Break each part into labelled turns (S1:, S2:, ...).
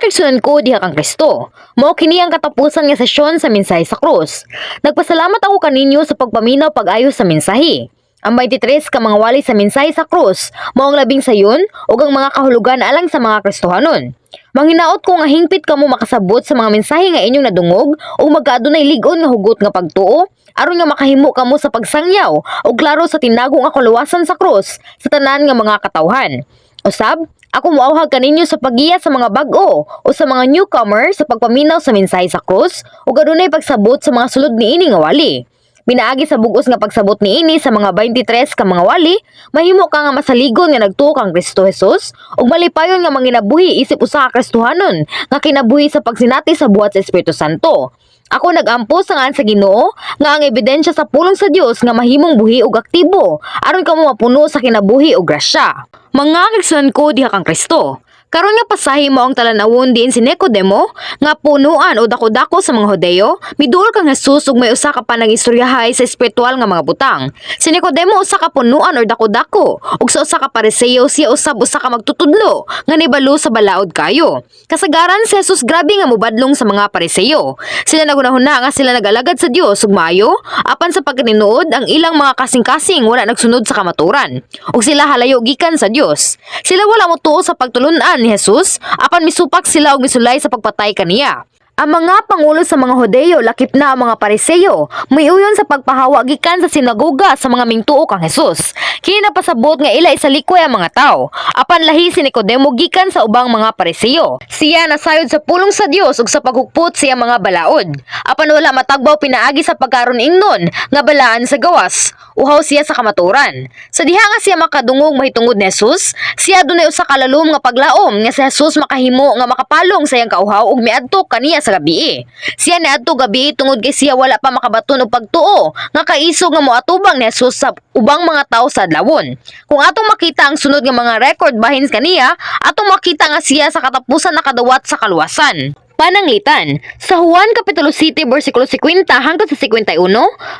S1: igsunan ko diha kang Kristo. Mao kini ang katapusan nga sesyon sa mensahe sa krus. Nagpasalamat ako kaninyo sa pagpaminaw pag-ayo sa mensahe. Ang 23 ka mga wali sa mensahe sa krus, mao ang labing sayon ug ang mga kahulugan alang sa mga Kristohanon. Manghinaot ko nga hingpit kamo makasabot sa mga mensahe nga inyong nadungog ug magkaadunay lig-on nga hugot nga pagtuo aron nga makahimo kamo sa pagsangyaw ug klaro sa tinago nga kaluwasan sa krus sa tanan nga mga katawhan. Usab, ako moawhag kaninyo sa pagiya sa mga bag-o o sa mga newcomer sa pagpaminaw sa mensahe sa krus ug adunay pagsabot sa mga sulod niini nga wali. Pinaagi sa bugos nga pagsabot niini sa mga 23 ka mga wali, mahimo ka nga masaligon nga nagtuo kang Kristo Jesus ug malipayon nga manginabuhi isip usa ka Kristohanon nga kinabuhi sa pagsinati sa buhat sa Espiritu Santo. Ako nagampo sa ngan sa Ginoo nga ang ebidensya sa pulong sa Dios nga mahimong buhi ug aktibo aron kamo mapuno sa kinabuhi ug grasya. Mga kigsunan ko diha kang Kristo. Karon nga pasahi mo ang talanawon diin si Nicodemo nga punuan o dako-dako sa mga Hudeyo, miduol kang Jesus ug may usa ka panangistoryahay sa espiritual nga mga butang. Si Nicodemo usa ka punuan or dako-dako ug sa usa ka Pariseo siya usab usa ka magtutudlo nga nibalo sa balaod kayo. Kasagaran si Jesus grabe nga mobadlong sa mga Pariseo. Sila nagunahuna nga sila nagalagad sa Dios ug maayo apan sa pagkatinuod ang ilang mga kasing-kasing wala nagsunod sa kamaturan ug sila halayo gikan sa Dios. Sila wala motuo sa pagtulun-an ni Jesus apan misupak sila og misulay sa pagpatay kaniya. Ang mga pangulo sa mga Hudeyo lakip na ang mga Pariseo mayuyon sa pagpahawa gikan sa sinagoga sa mga mingtuo kang Jesus. Kini napasabot nga ila isalikoy ang mga tao. Apan lahi si Nicodemo gikan sa ubang mga Pariseo. Siya nasayod sa pulong sa Dios ug sa paghukpot siya mga balaod. Apan wala matagbaw pinaagi sa pagkaron ingnon nga balaan sa gawas. Uhaw siya sa kamaturan. Sa diha nga siya makadungog mahitungod ni Jesus, siya dunay usa ka lalom nga paglaom nga si Jesus makahimo nga makapalong sa iyang kauhaw ug miadto kaniya sa gabi. Siya niadto gabi tungod kay siya wala pa makabaton og pagtuo nga kaisog nga moatubang ni Jesus sa ubang mga tawo sa adlawon. Kung atong makita ang sunod nga mga record bahin kaniya, atong makita nga siya sa katapusan nakadawat sa kaluwasan. Pananglitan, sa Juan Kapitulo 7 versikulo 50 hangtod sa 51,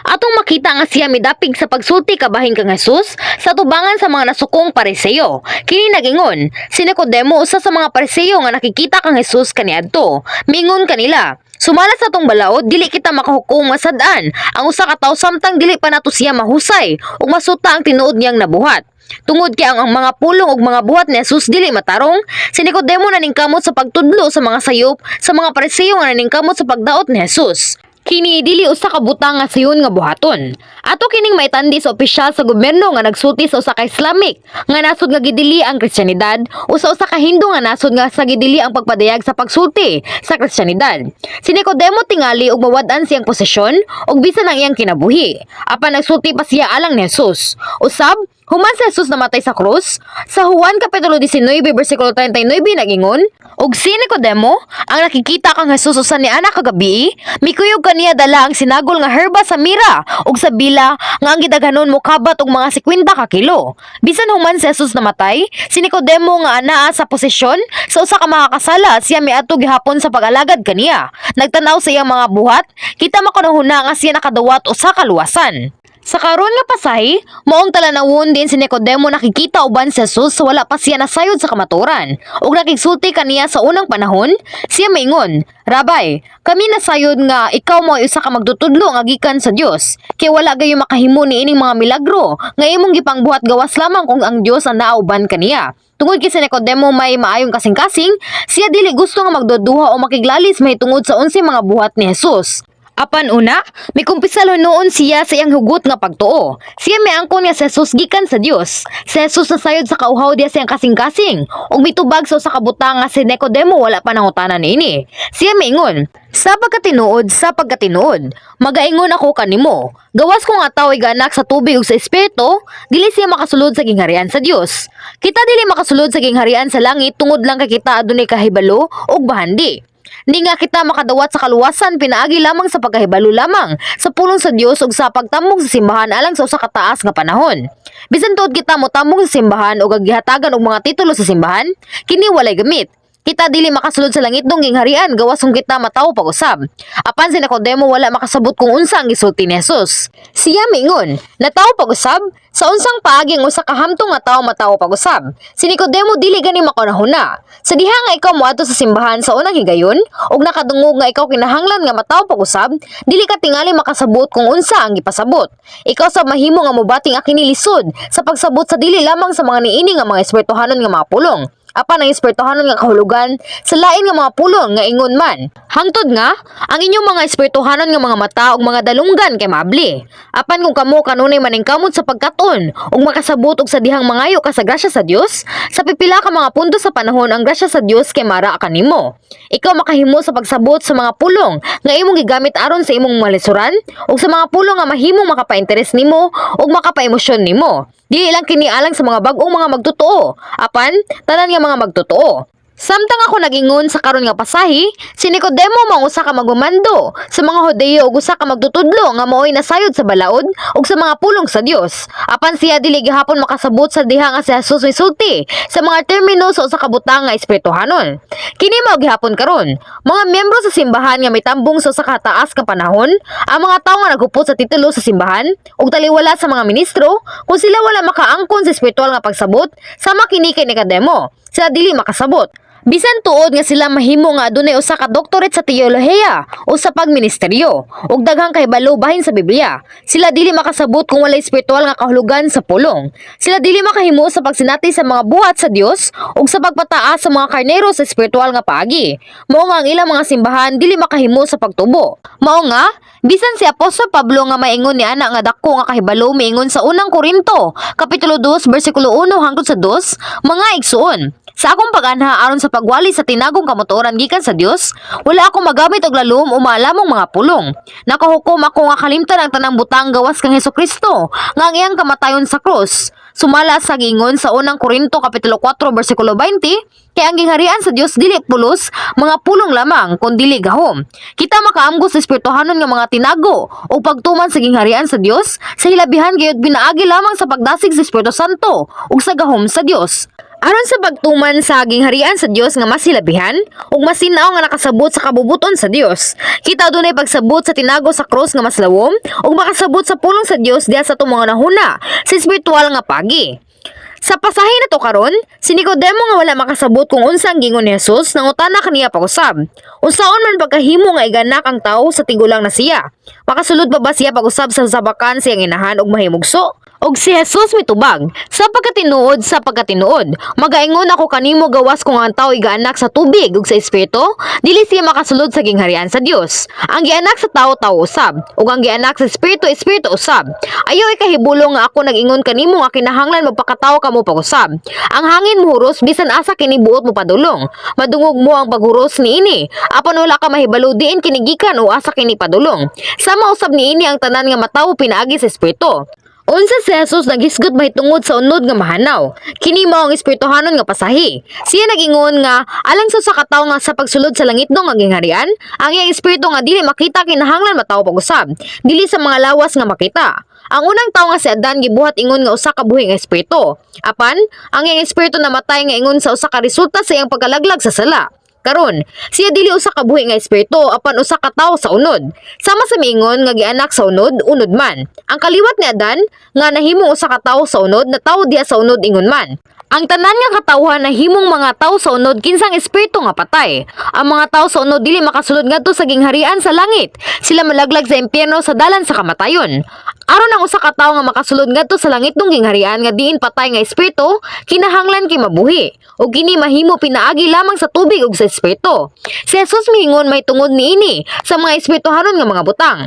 S1: atong makita nga siya midapig sa pagsulti kabahin kang Jesus sa tubangan sa mga nasukong Pariseo. Kini nagingon, si Nicodemo usa sa mga Pariseo nga nakikita kang Jesus kaniadto. Mingon kanila, sumalas sa tong balaod, dili kita makahukom nga sad-an ang usa ka tawo samtang dili pa nato siya mahusay ug masuta ang tinuod niyang nabuhat. Tungod kay ang mga pulong ug mga buhat ni Jesus dili matarong, si Nicodemo naningkamot sa pagtudlo sa mga sayop sa mga Pariseo nga naningkamot sa pagdaot ni Jesus. Kini dili usa ka butang nga sayon nga buhaton. Ato kining maitandi sa opisyal sa gobyerno nga nagsulti sa usa ka Islamic nga nasod nga gidili ang Kristyanidad o sa usa ka Hindu nga nasod nga sa gidili ang pagpadayag sa pagsulti sa Kristyanidad. Si Nicodemo tingali og mawad-an siyang posisyon ug bisan ang iyang kinabuhi. Apan nagsulti pa siya alang ni Jesus. Usab, human si Jesus namatay sa krus, sa Juan Kapitulo 19 versikulo 39 nagingon, ug si Nicodemo ang nakikita kang Jesus usa ni ana kagabi, mikuyog kaniya dala ang sinagol nga herba sa mira ug sa bila nga ang gidaghanon mo kabat og mga 50 ka kilo. Bisan human si Jesus namatay, si Nicodemo nga anaa sa posisyon sa usa ka makakasala, siya miadto gihapon sa pag-alagad kaniya. Nagtanaw sa iyang mga buhat, kita makunahuna nga siya nakadawat usa ka luwasan. Sa karon nga pasahi, maong talanawon din si Nicodemo nakikita uban si Jesus sa wala pa siya nasayod sa kamaturan. Ug nakigsulti kaniya sa unang panahon, siya maingon, Rabay, kami nasayod nga ikaw mo usa ka magtutudlo nga gikan sa Dios. Kay wala gayo makahimo ni ining mga milagro nga imong gipangbuhat gawas lamang kung ang Dios ang naauban kaniya. Tungod kay si Nicodemo may maayong kasing-kasing, siya dili gusto nga magduduha o makiglalis mahitungod sa 11 mga buhat ni Jesus. Apan una, may kumpisalo noon siya sa iyang hugot nga pagtuo. Siya may angkon nga si Jesus gikan sa Dios. Si Jesus nasayod sa kauhaw diya siyang kasing-kasing ug mitubag sa usa ka butang nga si Nicodemo wala pa nangutanan niini. Siya maingon, sa pagkatinuod, magaingon ako kanimo. Gawas ko nga tawo'y ganak sa tubig ug sa espiritu, dili siya makasulod sa gingharian sa Dios. Kita dili makasulod sa gingharian sa langit tungod lang kay kita adunay kahibalo ug bahandi. Di nga kita makadawat sa kaluwasan pinaagi lamang sa pagkahibalo lamang sa pulong sa Dios ug sa pagtambong sa simbahan alang sa usa ka taas nga panahon. Bisan tuod kita mo tambong sa simbahan ug gihatagan og mga titulo sa simbahan, kini walay gamit. Kita dili makasulod sa langit dong gingharian gawas kung kita mataw pag-usab. Apan si Nicodemo wala makasabot kung unsa ang gisulti ni Jesus. Siya mingon, nataw pag-usab sa unsang paaging usa ka hamtong nga tawo mataw pag-usab. Si Nicodemo dili gani makunahuna. Sa diha nga ikaw moadto sa simbahan sa unang higayon ug nakadungog nga ikaw kinahanglan nga mataw pag-usab, dili ka tingali makasabot kung unsa ang gipasabot. Ikaw sa mahimo nga mobating akini lisod sa pagsabot sa dili lamang sa mga niini nga mga espirituhanon nga mga pulong. Apan ang espirituhanon nga kahulugan sa lain nga mga pulong nga ingon man. Hangtod nga, ang inyong mga espirituhanon nga mga mata ug mga dalunggan kay maabli. Apan kung kamo kanunay maningkamot sa pagkaton ug makasabot og sa dihang mangayo ka sa grasya sa Dios, sa pipila ka mga punto sa panahon ang grasya sa Dios kay mara kanimo. Ikaw makahimo sa pagsabot sa mga pulong nga imong gigamit aron sa imong malisuran ug sa mga pulong nga mahimong makapainteres nimo ug makapaemosyon nimo. Dili lang kini alang sa mga bag-ong mga magtotoo, apan tanan nga mga magtotoo. Samtang ako nagingon sa karon nga pasahi, si Nicodemo mao usa ka magmamando sa mga Hudeyo ug usa ka magtutudlo nga maoy nasayod sa balaod ug sa mga pulong sa Dios. Apan siya dili gihapon makasabot sa diha nga si Jesus misulti sa mga termino sa usa ka butang nga espirituhanon. Kini mao gihapon karon, mga miyembro sa simbahan nga may tambong sa usa ka taas nga panahon, ang mga tawo nga naghupot sa titulo sa simbahan ug taliwala sa mga ministro, kung sila wala makaangkon sa espiritual nga pagsabot, sama kini kay Nicodemo, sila dili makasabot. Bisan tuod nga sila mahimo nga adunay usa ka doktorate sa teolohiya o sa pagministeryo ug daghang kahibalo bahin sa Biblia. Sila dili makasabot kung walay espiritual nga kahulugan sa pulong. Sila dili makahimo sa pagsinati sa mga buhat sa Dios ug sa pagpataas sa mga karnero sa espiritual nga paagi. Mao nga ang ilang mga simbahan dili makahimo sa pagtubo. Mao nga bisan si Apostol Pablo nga maingon ni ana nga dako nga kahibalo miingon sa unang Korinto kapitulo 2 bersikulo 1 hangtod sa 2, mga igsuon. Sa akong pag-anha aron sa pagwali sa tinagong kamotoran gikan sa Dios, wala ako magamit og lalom o maalamong mga pulong. Nakahukom ako nga kalimtan ang tanang butang gawas kang Hesukristo nga ang iyang kamatayon sa krus. Sumala sa gingon sa unang Korinto kapitulo 4 bersikulo 20, kay ang gingharian sa Dios dili pulos mga pulong lamang kun dili gahom. Kita makaamgo sa espirituhanon nga mga tinago o pagtuman sa gingharian sa Dios sa hilabihan gayud binaagi lamang sa pagdasig sa Espiritu Santo ug sa gahom sa Dios. Aron sa pagtuman sa gingharian sa Dios nga mas hilabihan ug mas sinaw nga nakasabot sa kabubuton sa Dios. Kita dunay pagsabot sa tinago sa krus nga mas lawom ug makasabot sa pulong sa Dios diha sa atong mga nahuna sa espiritual nga pagi. Sa pasahe na to karon, si Nicodemo nga wala makasabot kung unsa ang gingon ni Jesus nangutana kaniya pag-usab. Unsaon man pagkahimo nga iganak ang tawo sa tigulang na siya? Makasulod pa ba siya pag-usab sa sabakan siyang inahan og mahimugso? Og si Jesus mitubag, sa pagkatinuod, magaingon ako kanimo gawas kung ang tao igaanak sa tubig ug sa espiritu, dili siya makasulod sa gingharian sa Dios. Ang gianak sa tao usab, ug ang gianak sa espiritu usab. Ayaw ikahibulong nga ako nag-ingon kanimo nga kinahanglan magpakatawo kamo pag-usab. Ang hangin muhuros bisan asa kini buot mo padulong. Madungog mo ang paghuros niini, apan wala ka mahibalo diin kini gikan o asa kini padulong. Sama usab niini ang tanan nga matawo pinaagi sa espiritu. Unsa si Jesus naghisgot mahitungod sa unod nga mahanaw. Kini mao ang espirituhanon nga pasahi. Siya nagingon nga alang sa katawo nga sa pagsulod sa langit dong nga gingharian, ang iyang espiritu nga dili makita kinahanglan matawo pag-usab, dili sa mga lawas nga makita. Ang unang tawo nga si Adan gibuhat ingon nga usa ka buhi nga espiritu. Apan, ang iyang espiritu namatay nga ingon sa usa ka resulta sa iyang pagkalaglag sa sala. Karon, siya dili usa ka buhi nga espiritu apan usa ka tawo sa unod. Sama sa miingon nga gianak sa unod man. Ang kaliwat ni Adan nga nahimong usa ka tawo sa unod na tawo diha sa unod ingon man. Ang tanan nga katawhan na himong mga tawo sa unod kinsang espiritu nga patay. Ang mga tawo sa unod dili makasulod ngadto sa gingharian sa langit. Sila malaglag sa impyerno sa dalan sa kamatayon. Aron ang usa ka tawo nga makasulod ngadto sa langit ng gingharian nga diin patay nga espiritu, kinahanglan kay mabuhi. Ug kini mahimo pinaagi lamang sa tubig ug sa espiritu. Si Jesus miingon may tungod niini sa mga espirituhanon nga mga butang.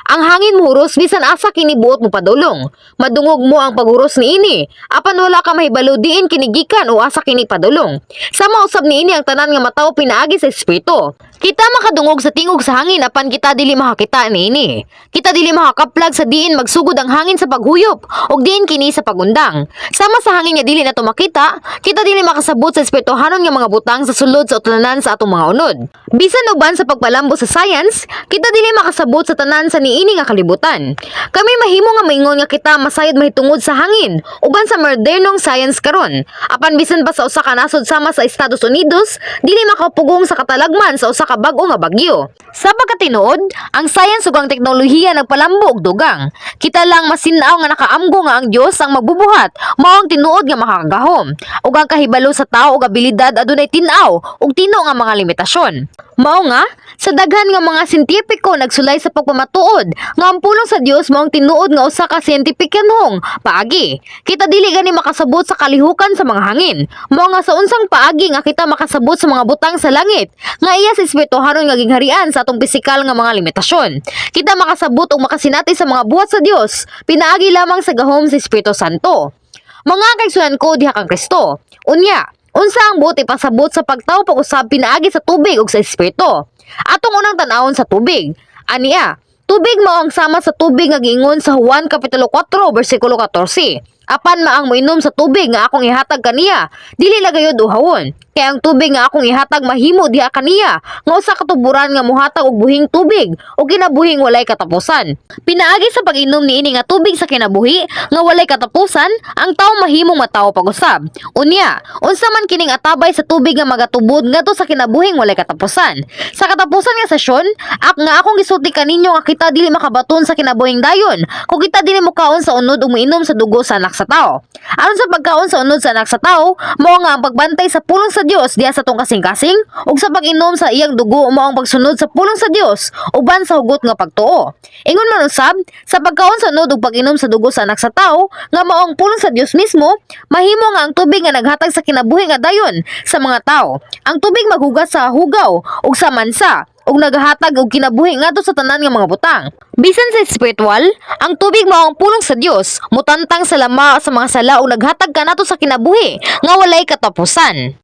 S1: Ang hangin muhuros bisan asa kini buot mo padulong. Madungog mo ang paghuros niini, apan wala ka mahibalo diin kini gikan o asa kini padulong. Sama usab niini ang tanan nga matawo pinaagi sa espiritu. Kita makadungog sa tingog sa hangin apan kita dili makakita niini. Kita dili makakaplag sa diin magsugod ang hangin sa paghuyop ug diin kini sa pagundang. Sama sa hangin nga dili nato makita, kita dili makasabot sa espirituhanon nga mga butang sa sulod sa utlanan sa atong mga unod. Bisan uban sa pagpalambo sa science, kita dili makasabot sa tanan sa niini nga kalibutan. Kami mahimo nga maingon nga kita masayod mahitungod sa hangin uban sa modernong science karon. Apan bisan pa sa usa ka nasod sama sa Estados Unidos, dili makapugong sa katalagman sa usa ka bag-o nga bagyo. Sa pagkatinuod, ang science ug ang teknolohiya nagpalambo og dugang. Kita lang masinaw nga nakaamgo nga ang Dios ang magbubuhat, mao ang tinuod nga makakagahom. Ug ang kahibalo sa tao ug abilidad adunay tin-aw ug tino nga mga limitasyon. Mao nga, sa daghan nga mga sintipiko nagsulay sa pagpamatuod nga ang pulong sa Dios mao ang tinuod nga usa ka siyentipikanhong paagi. Kita dili gani makasabot sa kalihukan sa mga hangin. Mao nga sa unsang paagi nga kita makasabot sa mga butang sa langit nga iya sa espirituhanon nga gingharian sa atong pisikal nga mga limitasyon. Kita makasabot ug makasinati sa mga buhat sa Dios pinaagi lamang sa gahom sa Espiritu Santo. Mga kaigsunan ko diha kang Kristo. Unya, unsa ang buti pasabot sa pagtaw pag-usab pinaagi sa tubig ug sa espiritu. Atong unang tan-awon sa tubig. Ania, tubig mao ang sama sa tubig nga giingon sa Juan kapitulo 4 bersikulo 14. Apan maang moinom sa tubig nga akong ihatag kaniya, dili lagayod uhawon. Kaya ang tubig nga akong ihatag mahimo diha kaniya, nga usa ka tuburan nga mohatag og buhing tubig o kinabuhing walay katapusan. Pinaagi sa pag-inom niini nga tubig sa kinabuhi nga walay katapusan, ang tawo mahimong matawo pag-usab. Unya, unsa man kining atabay sa tubig nga magatubod ngadto sa kinabuhing walay katapusan. Sa katapusan nga sesyon, nga akong gisulti kaninyo nga kita dili makabaton sa kinabuhing dayon, kung kita dili mokaon sa unod ug moinom sa dugo sa anak sa tao. Aron sa pagkaon sa unod sa anak sa tao, mao nga ang pagbantay sa pulong sa Dios diha sa tong kasing-kasing ug sa pag-inom sa iyang dugo mao ang pagsunod sa pulong sa Dios uban sa hugot nga pagtuo. Ingon man usab, sa pagkaon sa unod ug pag-inom sa dugo sa anak sa tao nga mao ang pulong sa Dios mismo, mahimo nga ang tubig nga naghatag sa kinabuhi nga dayon sa mga tao. Ang tubig maghugas sa hugaw ug sa mansa ug naghatag og kinabuhi ngadto sa tanan nga mga butang. Bisan sa spiritual, ang tubig mao ang pulong sa Dios, mutantang sa lama sa mga sala ug naghatag kanato sa kinabuhi nga walay katapusan.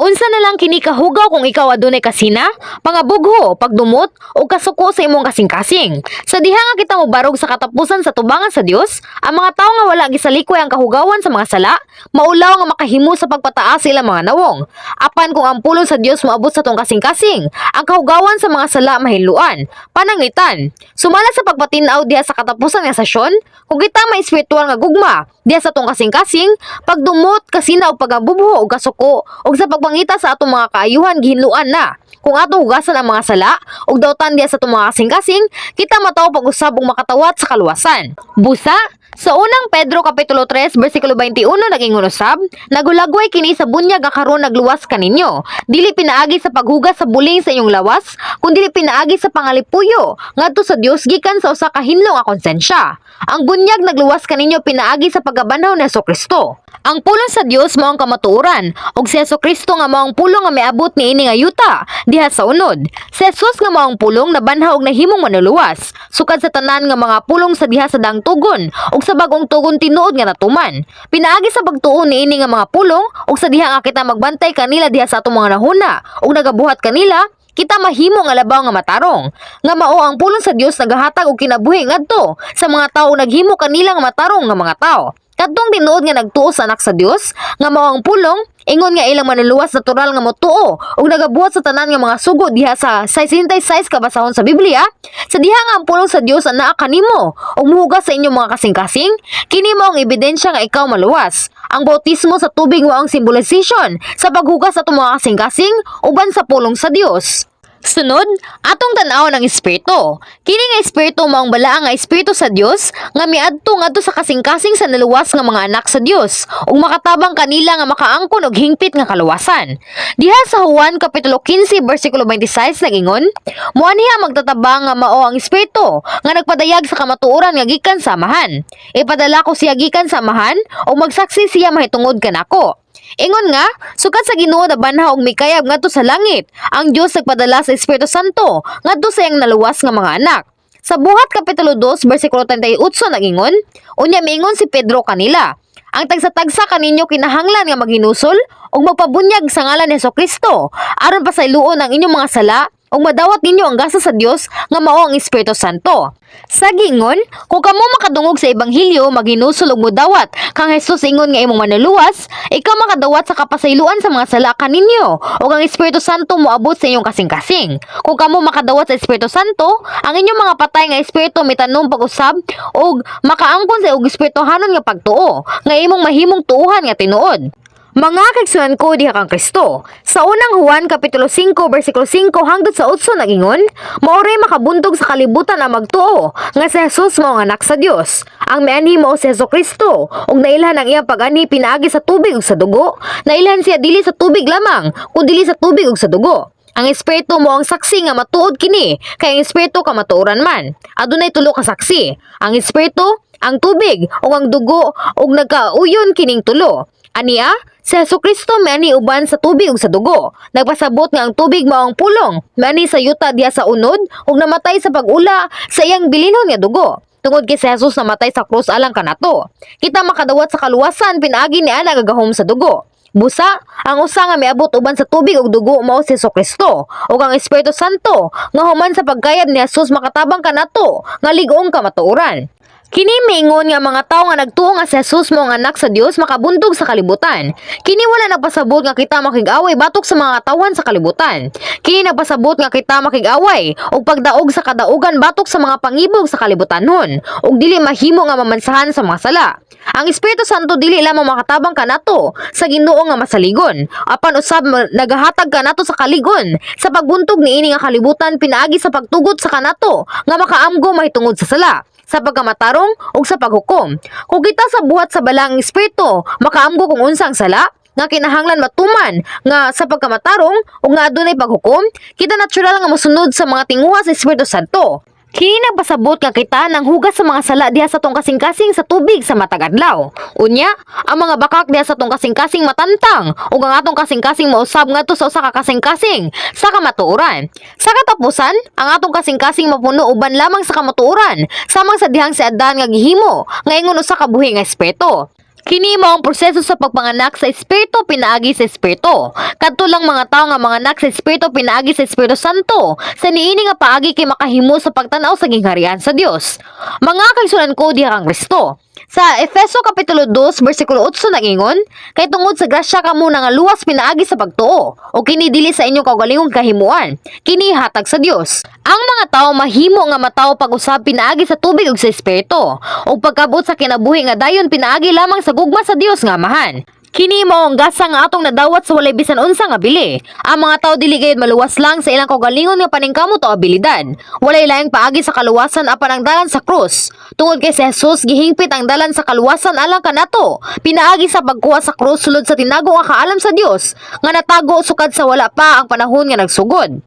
S1: Unsa na lang kini kahugaw kung ikaw adunay kasina, pangabugho, pagdumot o kasuko sa imong kasing-kasing. Sa diha nga kita mobarog sa katapusan sa tubangan sa Dios, ang mga tawo nga wala gisalikoy ang kahugawan sa mga sala, maulaw nga makahimo sa pagpataas sa ilang mga nawong. Apan kung ang pulong sa Dios moabot sa tong kasing-kasing, ang kahugawan sa mga sala mahiluan. Pananglitan, sumala sa pagpatinaw diha sa katapusan nga sesyon, kung kita may spiritual nga gugma diha sa tong kasing-kasing, pagdumot, kasina o pagabubho o kasuko o sa pagpangita sa atong mga kaayuhan gihinluan na. Kung ato hugasan ang mga sala ug dawtan diha sa atong mga kasing-kasing, kita mataw pag-usab ug makatawat sa kaluwasan. Busa, sa unang Pedro kapitulo 3 bersikulo 21 nag-ingon usab, nagulagway kini sa bunyag nga karon nagluwas kaninyo. Dili pinaagi sa paghugas sa buling sa inyong lawas, kundi pinaagi sa pangalipuyo ngadto sa Dios gikan sa usa ka hinlo nga konsensya. Ang bunyag nagluwas kaninyo pinaagi sa pagabanaw ni Jesucristo. Ang pulong sa Dios mao ang kamatuoran, ug si Jesucristo nga mao ang pulong nga miabot niini nga yuta diha sa unod. Si Jesus nga mao ang pulong na banhaw og nahimong manuluwas, sukad sa tanan nga mga pulong sa diha sa daang tugon ug sa bagong tugon tinuod nga natuman. Pinaagi sa pagtuo niini nga mga pulong ug sa diha nga kita magbantay kanila diha sa atong mga nahuna ug nagabuhat kanila, kita mahimo nga labaw nga matarong. Nga mao ang pulong sa Dios nagahatag og kinabuhi ngadto sa mga tawo naghimo kanila nga matarong nga mga tawo. Kadtong tinuod nga nagtuo sa anak sa Dios, nga mao ang pulong, ingon nga ilang manuluwas natural nga motuo ug nagabuhat sa tanan nga mga sugod diha sa 66 kabasahon sa Biblia. Sa diha nga ang pulong sa Dios anaa kanimo ug muhugas sa inyong mga kasing-kasing, kini mao ang ebidensya nga ikaw maluwas. Ang bautismo sa tubig mao ang symbolization sa paghugas sa atong mga kasing-kasing uban sa pulong sa Dios. Sunod, atong tan-aw ng espiritu. Kini nga espiritu mao ang balaa nga espiritu sa Dios nga miadto ngadto sa kasing-kasing sa naluwas nga mga anak sa Dios ug makatabang kanila nga makaangkon og hingpit nga kaluwasan. Diha sa Juan kapitulo 15 bersikulo 26 nagingon, muaniha magtatabang nga mao ang espiritu nga nagpadayag sa kamatuoran nga gikan sa Amahan. Ipadala ko siya gikan sa Amahan ug magsaksi siya mahitungod kanako. Ingon nga, sukad sa Ginoo na banhaw og mikayab ngadto sa langit, ang Dios nagpadala sa Espiritu Santo ngadto sa iyang naluwas nga mga anak. Sa Buhat kapitulo 2 bersikulo 38 nagingon, unya miingon si Pedro kanila, ang tagsa-tagsa kaninyo kinahanglan nga maghinusol ug magpabunyag sa ngalan ni Jesucristo aron pasayloon ang inyong mga sala ug madawat ninyo ang gasa sa Dios nga mao ang Espiritu Santo. Sa gingon, kung kamo makadungog sa ebanghelyo, maghinusol ug modawat kang Hesus ingon nga imong manuluwas, ikaw makadawat sa kapasayloan sa mga sala kaninyo ug ang Espiritu Santo moabot sa inyong kasing-kasing. Kung kamo makadawat sa Espiritu Santo, ang inyong mga patay nga espiritu mitanom pag-usab ug makaangkon sa ug espirituhanon nga pagtuo nga imong mahimong tuuhan nga tinuod. Mga kaigsunan ko diha kang Kristo. Sa unang Juan kapitulo 5 bersikulo 5 hangtod sa 8 nagingon, maoray makabuntog sa kalibutan ang magtuo nga si Jesus mao ang anak sa Dios. Ang mianhi mao si Jesucristo ug nailhan ang iyang pag-anhi pinaagi sa tubig ug sa dugo. Nailhan siya dili sa tubig lamang, kundi sa tubig ug sa dugo. Ang espiritu mo ang saksi nga matuod kini, kay ang espiritu ka matuoran man. Adunay tulo ka saksi. Ang espiritu, ang tubig ug ang dugo ug nagkauyon kining tulo. Aniya, si Jesucristo miani uban sa tubig ug sa dugo. Nagpasabot nga ang tubig mao ang pulong, miani sa yuta diha sa unod ug namatay sa pag-ula sa iyang bilinhon nga dugo. Tungod kay si Jesus namatay sa krus alang kanato. Kita makadawat sa kaluwasan pinaagi ni ana gagahom sa dugo. Busa, ang usa nga miabot uban sa tubig ug dugo mao si Jesucristo ug ang Espiritu Santo nga human sa pagkayad ni Jesus makatabang kanato nga lig-ong kamatuoran. Kini miingon nga mga tawo nga nagtuo nga si Jesus mo ang anak sa Dios makabuntog sa kalibutan. Kini wala nagpasabot nga kita makig-away batok sa mga katawan sa kalibutan. Kini nagpasabot nga kita makig-away ug pagdaog sa kadaugan batok sa mga pangibog sa kalibutanon ug dili mahimo nga mamansahan sa mga sala. Ang Espiritu Santo dili lamang makatabang kanato sa Ginoo nga masaligon, apan usab nagahatag kanato sa kaligon sa pagbuntog niini nga kalibutan pinaagi sa pagtugot sa kanato nga makaamgo mahitungod sa sala, sa pagkamatarong ug sa paghukom. Kung kita sa buhat sa balang espiritu, makaamgo kung unsang sala nga kinahanglan matuman nga sa pagkamatarong ug nga adunay paghukom, kita natural nga mosunod sa mga tinguha sa Espiritu Santo. Kini nagpasabot nga kita nang hugas sa mga sala diha sa tong kasing-kasing sa tubig sa matag adlaw. Unya, ang mga bakak diha sa tong kasing-kasing matantang ug ang atong kasing-kasing mausab ngadto sa usa ka kasing-kasing sa kamatuoran. Sa katapusan, ang atong kasing-kasing mapuno uban lamang sa kamatuoran, samang sa dihang si Adan nga gihimo nga ingon usa ka buhi nga espiritu. Kini mao ang proseso sa pagpanganak sa espiritu pinaagi sa espiritu. Kadto lang mga tawo nga manganak sa espiritu pinaagi sa Espiritu Santo. Sa niini nga paagi kay makahimo sa pagtan-aw sa gingharian sa Dios. Mga kaigsunan ko diha kang Kristo. Sa Efeso kapitulo 2 bersikulo 8 nagingon, kay tungod sa grasya kamo nga luwas pinaagi sa pagtuo o kini dili sa inyong kaugalingong kahimuan, kini hatag sa Dios. Ang mga tawo mahimo nga matawo pag-usab pinaagi sa tubig ug sa espiritu, ug pagkabot sa kinabuhi nga dayon pinaagi lamang sa gugma sa Dios nga Amahan. Kini mao ang gasa nga atong nadawat sa walay bisan unsa nga bili. Ang mga tawo dili gayud maluwas lang sa ilang kaugalingon nga paningkamot o abilidad. Walay laing paagi sa kaluwasan apan ang dalan sa krus. Tungod kay si Jesus gihingpit ang dalan sa kaluwasan alang kanato. Pinaagi sa pagkuha sa krus sulod sa tinago nga kaalam sa Dios nga natago sukad sa wala pa ang panahon nga nagsugod.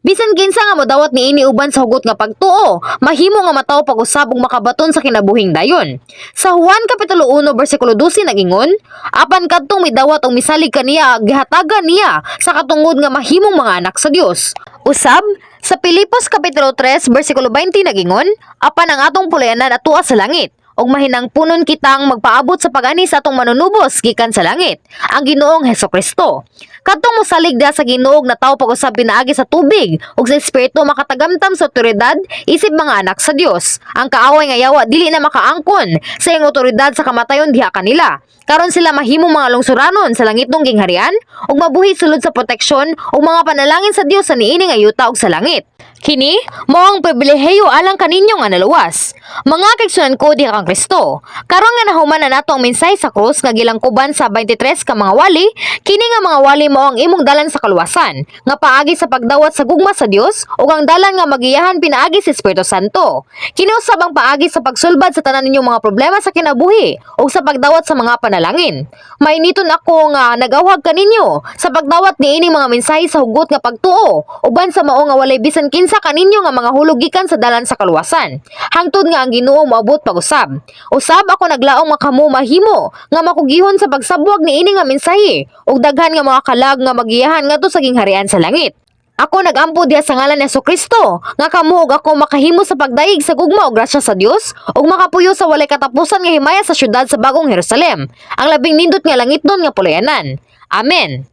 S1: Bisan kinsa nga modawat niini uban sa hugot nga pagtuo, mahimo nga mataw pag-usab ug makabaton sa kinabuhing dayon. Sa Juan kapitulo 1 bersikulo 12 nagingon, apan kadtong midawat og misalig kaniya gihatagan niya sa katungod nga mahimong mga anak sa Dios. Usab sa Pilipos kapitulo 3 bersikulo 20 nagingon, apan ang atong pulayanan atuwa sa langit ug mahinangpunon kitang magpaabot sa pag-ani sa atong manunubos gikan sa langit, ang Ginoong Hesukristo. Kadtong mosalig diha sa Ginoo na tawo pag-usab pinaagi sa tubig ug sa espiritu makatagamtam sa otoridad isip mga anak sa Dios. Ang kaaway nga yawa dili na makaangkon sa iyang otoridad sa kamatayon diha kanila. Karon sila mahimong mga lungsuranon sa langitong gingharian ug mabuhi sulod sa proteksyon ug mga panalangin sa Dios sa niini nga yuta ug sa langit. Kini mao ang pribilehiyo alang kaninyo nga naluwas. Mga kaigsunan ko diha kang Kristo. Karon nga nahuman na nato ang mensahe sa krus nga gilangkuban sa 23 ka mga wali, kini nga mga wali mao ang imong dalan sa kaluwasan, nga paagi sa pagdawat sa gugma sa Dios ug ang dalan nga magiyahan pinaagi sa Espiritu Santo. Kini usab ang paagi sa pagsulbad sa tanan ninyong mga problema sa kinabuhi ug sa pagdawat sa mga panalangin. Mainiton ako nga nagawhag kaninyo sa pagdawat niini mga mensahe sa hugot nga pagtuo uban sa mao nga walay bisan kinsa kaninyo nga mga hulog gikan sa dalan sa kaluwasan. Hangtod nga ang Ginoo moabot pag-usab. Usab ako naglaong makamo mahimo nga makugihon sa pagsabwag niini nga mensahe ug daghan nga mga kalag nga magiyahan ngadto sa gingharian sa langit. Ako nagampo diha sa ngalan ni Jesucristo nga kamo ug ako makahimo sa pagdaig sa gugma ug grasya sa Dios ug makapuyo sa walay katapusan nga himaya sa syudad sa bagong Jerusalem, ang labing nindot nga langitnon nga pulayanan. Amen.